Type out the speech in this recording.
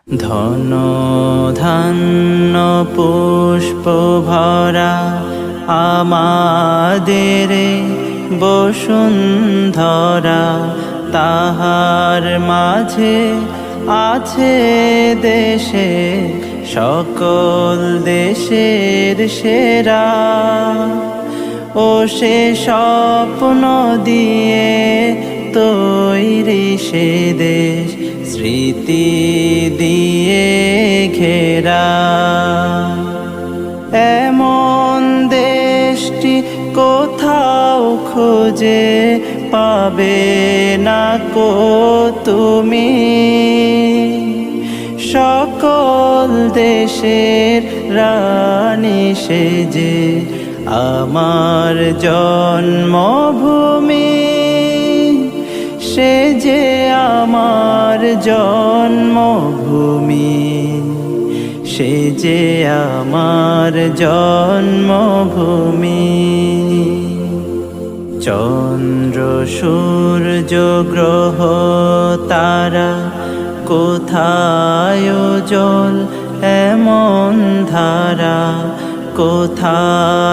ধন ধান্য পুষ্প ভরা আমাদের বসুন্ধরা, তাহার মাঝে আছে দেশে সকল দেশের সেরা। ও সে স্বপ্ন দিয়ে তৈরি সে দেশ, স্মৃতি দিয়ে ঘেরা। এমন দেশটি কোথাও খুঁজে পাবে না কো তুমি, সকল দেশের রানী সেজে আমার জন্মভূমি, সে যে আমার জন্মভূমি, সে যে আমার জন্মভূমি। চন্দ্র সূর্য গ্রহ তারা কোথায় জল এমন ধারা, কোথায়